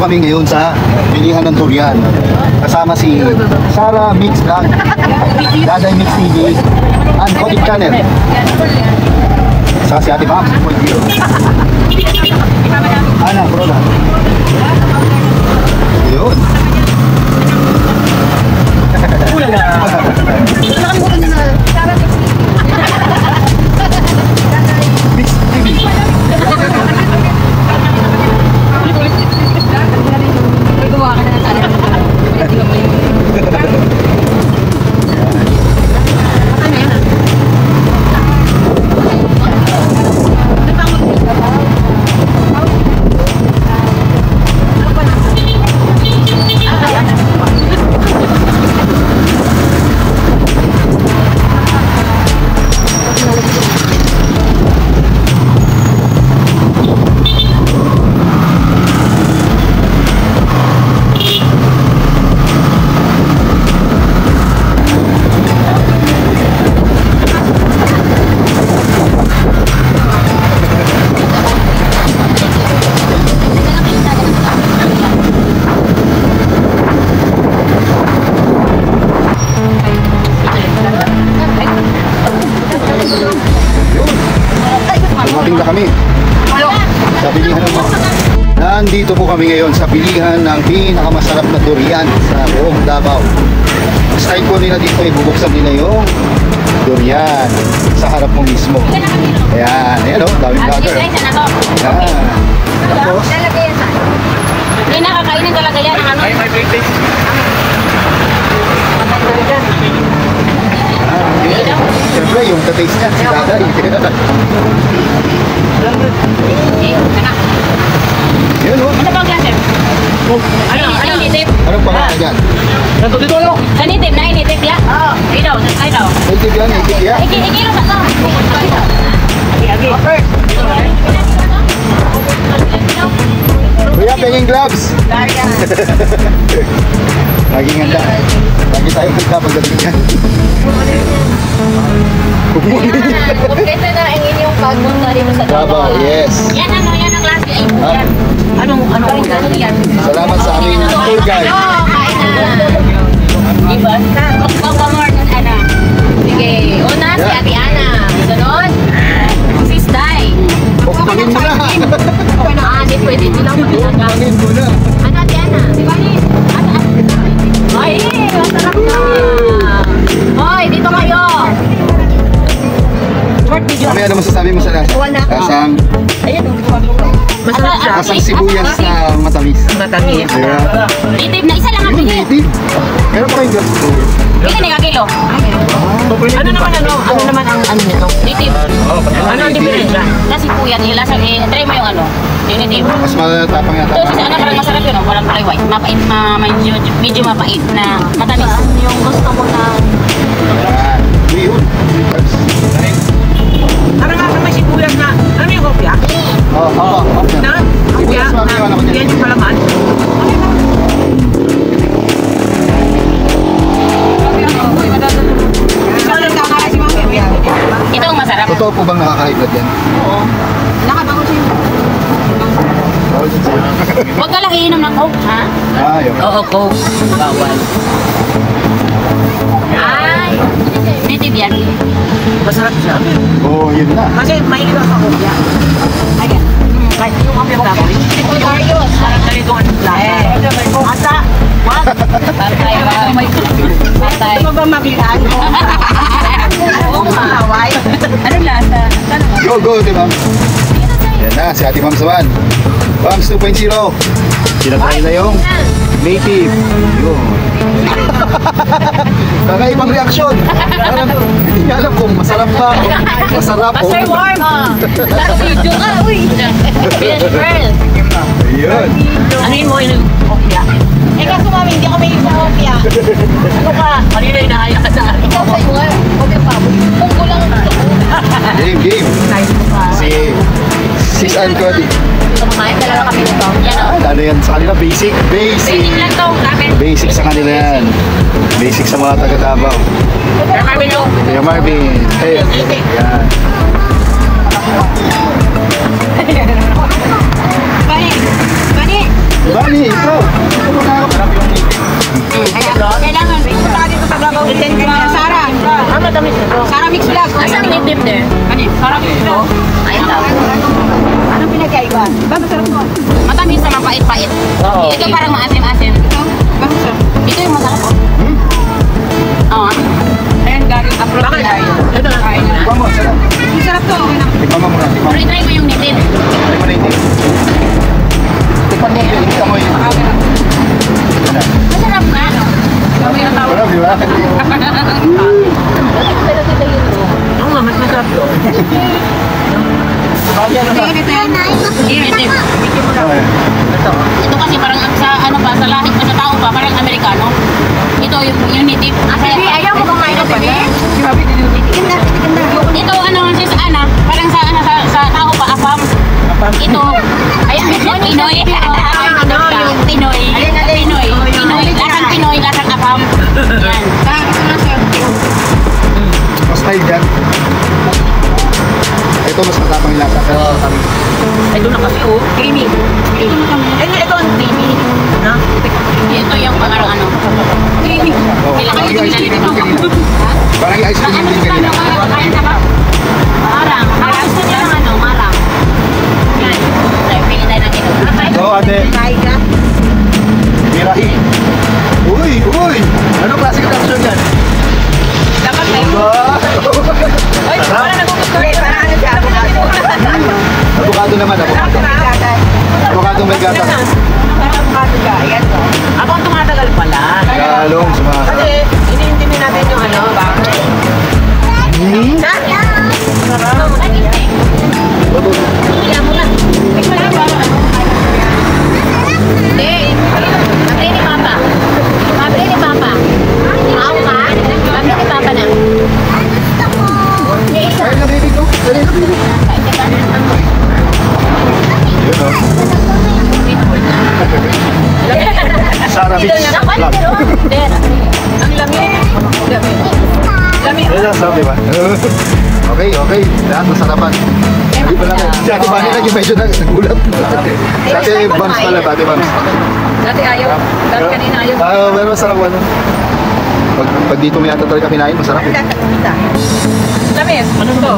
kami ngayon sa bilihan ng durian. Kasama si Sarah Mix Vlog, Daday Mix TV, and Kotik Channel. Sa si Ate Ma'am, Ana, bro na. Yun. Kulang na. Mix TV. Gumawa ka na ng sana. Nandito po kami ngayon sa bilihan ng pinakamasarap na durian sa buong Davao. Style po nila dito, ibubuksan nila yung durian sa harap mo mismo. Ayan, ayan o, daming vlogger. Ayan. Tapos, hindi nakakainin talaga yan. siyempre yung taste niya, si Daday. Yun o. Ano bang klase? Ano nitip? Anong pangalan yan? Nandito dito ano? Sa nitip na initip ya? Oo. Ikaw, ikaw. Native yan, native yan. Ikilo sa to. Kuya, penging gloves. Laging handa. Lagi tayo handa pagdating yan. Kompleto na ang inyong pagpunta dito sa Davao, yes. Yan ang klase. Yan. Anong yan? Salamat sa aming tour guide. Oo, kain na. Diba? Pagpamor ng Ana. Sige, una si Ate Ana. Sunod, si Sday. Pagpangin mo na. Di pwede ito lang magkakaga. Pagpangin mo na. Ano Ate Ana? Di ba ni? Ay, masarap na. Hoy, dito kayo. Short video. Kami, ano masasabi mo sa lasa? Lasang, Masarap siya. lasang sibuyas na matamis. Matamis. Yeah. Native na isa lang ang Yung pili. native. Meron pa kayong gloves po. Pili ni kakilo. Ano naman ang ano nito? Native. Ano ang diferensya? Kasi po yan, ilasang, try mo yung ano, yung native. Mas matapang yata. Ito, ano, parang masarap yun, walang kulay white. Mapait, medyo mapait na matamis. Yung gusto mo na... Ayan. Yun. Ano nga may sibuyas na? Ano yung kopya? Oo. Na? Kopya? Na? Yan yung palaman? Ito ang masarap. Totoo po bang nakaka-high blood yan? Oo. Nakabago siya. Bawal din sa'yo. Huwag ka lang iinom ng coke, ha? Ayun. Oo, coke. Bawal. Ay, native yan. Masarap siya. Oo, yun na. Kasi may iba sa kopya. Ayan. Kahit yung kopya ba? Marios. Parang ganito ang lasa. Asa? Wag! Patay ba? Patay. Ano ba maglihan? Oo, mahaway. Anong lasa? Go, di ma'am. Yan na, si Ate Ma'am Sawan. Ma'ams 2.0. Sinatry na yung native. Yun. Kakaibang reaksyon. Hindi niya alam kung masarap ba o masarap o... Master warm, ah. Video ka, uy. Yes, girl. Ayun. Ano yun mo yung kopya? Kaso mami, hindi ako may sa kopya. Ano ka? Kanina inaaya ka sa akin. Ikaw sa'yo nga. Kopya pa. Pungko lang ang gusto ko. Game. Si Sis and Cody. Kumain talaga kami nito. Yan o. Ano yan sa kanila? Basic. Basic lang to. Ramen. Basic sa kanila yan. Basic sa mga taga Davao. Kaya Marvin yung Kuya Marvin. Hey. Yan. Bani. Bali, ito. Kailangan. Dito sa Davao. Sara. Sara Mix Vlog. Asang native there? Sara Mix Vlog. Ayun daw. Anong pinagkaiba? Ba masarap mo? Matamis naman, pait-pait. Ito parang maasim-asim. Ba masarap? Ito yung masarap ko. Oo. Ayan, galing abroad na tayo. Ito na kain na. Tikman mo, sarap. Masarap to. Tikman mo muna, tikman mo. Pero try mo yung native. Tikman mo na ito. Tikman mo, tikman mo yun. Masarap nga, no? Kami na tawag. Sarap, di ba? Pero dito yun. Oo nga, mas masarap to. Native. Ito kasi parang sa ano pa, sa lahit pa sa tao pa, parang Amerikano. Ito yung native. Ayaw mo kumain na bebe? Ito ano, sis Ana, parang sa ano sa tao pa apam. Ito, ay Pinoy. Pinoy. Pinoy. Lasang Pinoy, lasang apam. Yan. Mas tayo dyan. Ito mas matapang yung lasa. Pero kami. Ito na kasi, oh. Creamy. Ito ang creamy. Na? Ito yung parang ano. Creamy. Kailangan Parang yung ice cream pinalito. din kanina. Parang ice cream din kanina. Marang. Marang sa niya ng ano, marang. Yan. Tayo, pili tayo ng ito. Ito, ate. Mirahi. Uy, uy! Anong klase ka tapos yan? Dapat tayo. Ay, wala nagkukulit. Parang ano siya? Avocado naman, avocado. Avocado may gatas. Parang avocado siya. Ayan to. Ako ang tumatagal pala. Galong, sumasarap. Kasi, iniintindi natin yung ano, bakit? Sarap. Kaya mo lang. Hindi. Matay ni Papa. Matay ni Papa. Maaw ka? Matay ni Papa na. Kaya na baby ko. Kaya na baby. Yun o. Sarah Beach Vlog. Ang lamig. Lamig. Ayun lang, sarap diba? Okay, okay. Lahat masarapan. Hindi pa lang. Si Ate Bani lagi medyo nagulat. Si Ate Bams pala, Ate Bams. Dati ayaw. Dati kanina ayaw. Pero masarap ano. Pag dito may ata talaga kinain, masarap eh. Lamig. Ano to?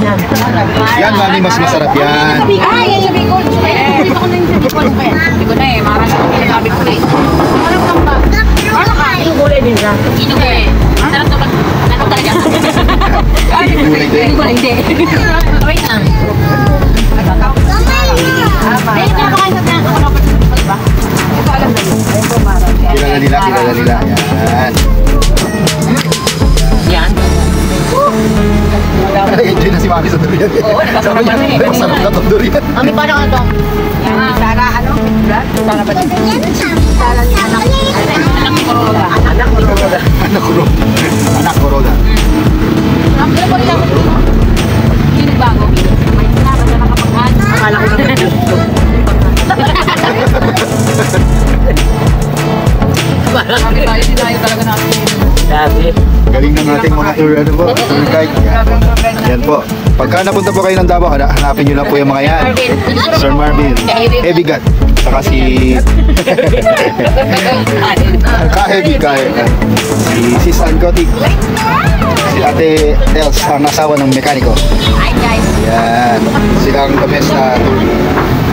Yan, mami, mas masarap yan. Ah, yan yung bicol. Dito ko na yung bicol. Hindi ko na eh. Marami ko sabi ko na eh. Marami kang ba? Ano ka? Yung gulay din siya. Inog eh. Sarap to pag ano talaga. Gulay din. Hindi. Wait lang. Ay, kinakain sa tayo. Ako dapat ba? Ito alam na yun. Ito marami. Kilala nila, kilala nila. Yan. Yan. Enjoy na si mami sa durian. Oo, Sabi niya, nakasarap "Ay, masarap na itong durian." Mami, paano ka to? Yan. Sara, ano? Sara ba din? Sara ni anak. Anak ni Corolla. Anak ni Corolla. Anak ko ron. Anak ko ron. Ano ba nila? Hindi nagbago. May sinabi na nakapag-add. Akala ko na Kami tayo, hindi tayo talaga natin. Dati. Galing ng ating mga tour, ano po, tour guide. Yan po. Pagka napunta po kayo ng Davao, hanapin nyo lang po yung mga yan. Sir Marvin, Heavy Gut, saka si... Ka-heavy, ka-heavy. Si Sis Ancotic, si Ate Els, ang asawa ng mekaniko. Hi guys. Yan. Sila ang the best na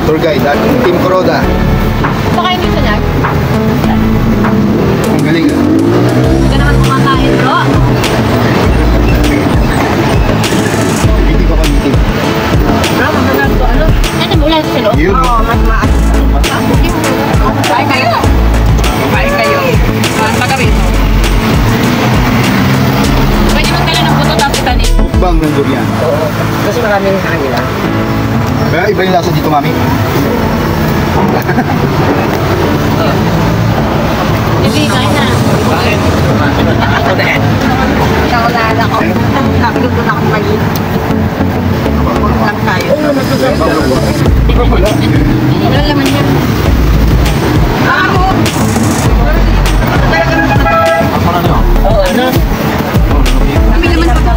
tour guide at Team Kuroda. Pakain dito niya. Ang galing. Hindi ka naman kumakain, bro. Hindi ko kamitin. Ano? Ano mo lang sila? Yun. Oo, mas maas. Kain kayo. Kain kayo. Magabi. Pwede magdala ng puto tapos tanin. Bang ng durian. Kasi maraming sa kanila. Kaya iba yung lasa dito, mami. Hindi, kain na. Nakulala ko. Sabi ko na akong mali. Lang tayo. Wala laman yan. Ako! Oo, ano? Kami naman pa po.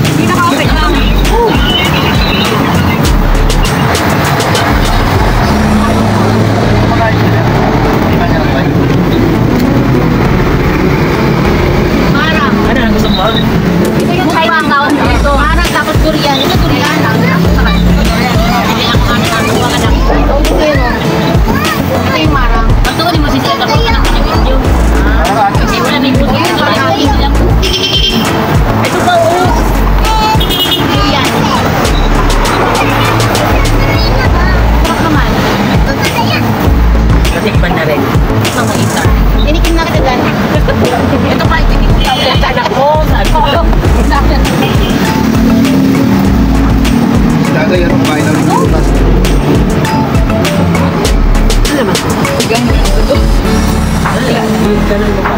Hindi naka-open lang.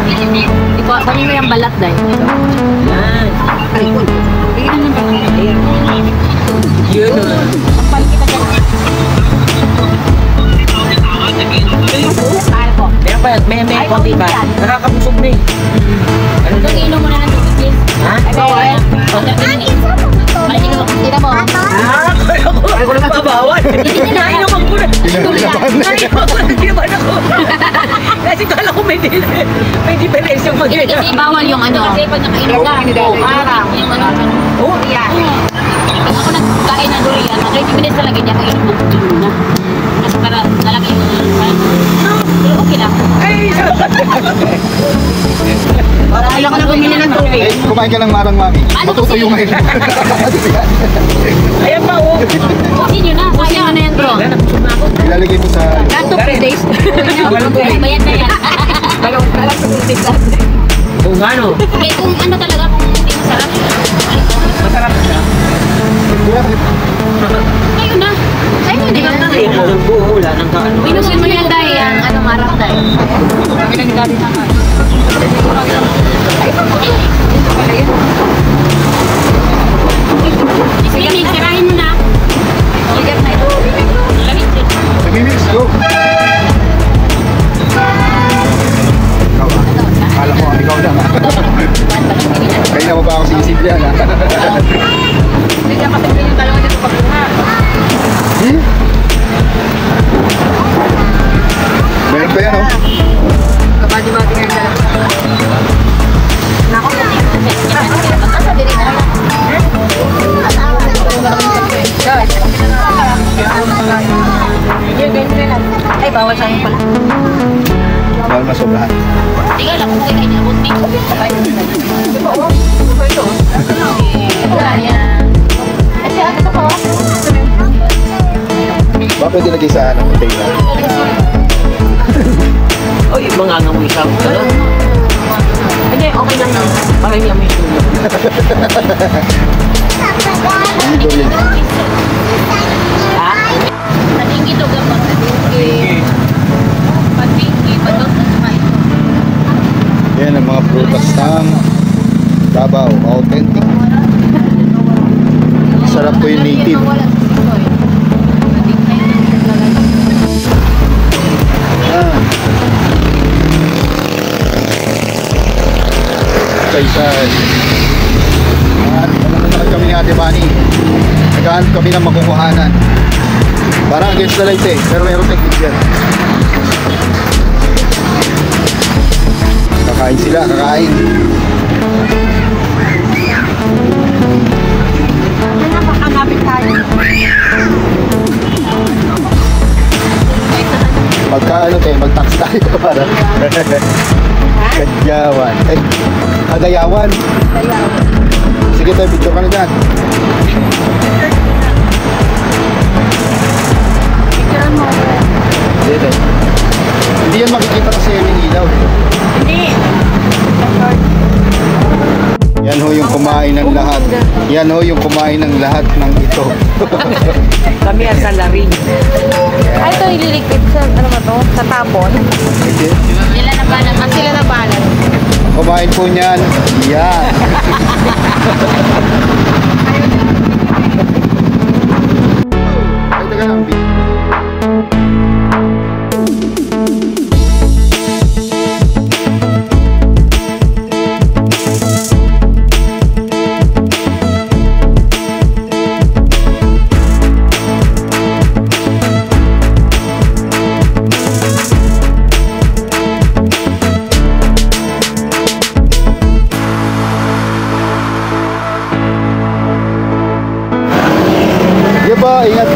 Kunin mo yung balat dahil. Yan. Bigyan ng balat. Ayan. Yun o. Pampalik kita dyan. Kaya po. Meron pa, may konti pa. Nakakabusog na eh. Ano na? Kung inom mo na ng tubig, please. Ha? Ay, bawal. Tira mo. Ah, kaya ko lang mabawal. Nainom ko na. Nainom ko na. Ginaman ako. Kasi kala ko may difference yung mag-inom. Kasi bawal yung ano. Kasi pag nakainom ka, parang yung ano. Oh, yan. Ako nagkain ng durian, 30 minutes talaga niya kainom ng durian na. Kasi para lalaki yung pero okay lang. Ay! Alam ko na bumili ng tubig. Eh, kumain ka ng marang mami. Ano Matutuyo kasi? ngayon. Ayan pa oh. Kasi yun na, kaya ano yan bro. Nabusog na ako. Ilalagay mo sa... Ganto 2 days. Ay, bayad na yan. Kung ano, Okay, kung ano talaga, kung hindi masarap. masarap siya. Ayun na. Ayun na yan. Ay, walang buo, wala nang kaano. Minusin mo yan dahil yan, ano marap dahil. Pinagdali na ka. Sige, sirahin mo na. Ligat na ito. Lamig din. Nag-mix, go! Ikaw ah. Akala ko, ikaw lang ah. Kaya mo ba ako sinisip yan ah? Bigyan kasi yung dalawa dito pagkuha. Meron pa yan oh. Kabadi-badi nga yung dalawa. Nako. Asa diri na. Ay, bawal sa inyo pala. Bawal masobrahan. Sige lang, kung kayo na bunting. Wala yan. Kasi ano to ko? Ba pwede lagay sa ano, container? Oh, yung mga ngamoy sa ako. Hindi, okay lang na. Parang yung amoy sulo. Dito rin. Ha? Natinggi to gabang. Natinggi. Patinggi pa to sa kumain. Yan ang mga prutas ng Davao, authentic. Sarap po yung native. Ah. Kaysan. At naman kami ni Ate Bani. Naghahanap kami ng makukuhanan. Parang against the light eh, pero mayroong technique yan. Kakain sila, kakain. Hanapin tayo. Pagka ano tayo, mag-taxi tayo para. Kadyawan. Eh, Kagayawan. Sige tayo, picture ka na dyan. Picture mo. Hindi tayo. Hindi yan makikita kasi yung ilaw. Hindi. Yan ho yung kumain ng lahat. Yan ho yung kumain ng lahat ng ito. Kami ang salarin. Ay, ito ililigpit sa, ano ba to? Sa tapon. Okay. Sila na ba naman? Sila na balat. Kumain po niyan. Yan. Ay, taga lang. Ingat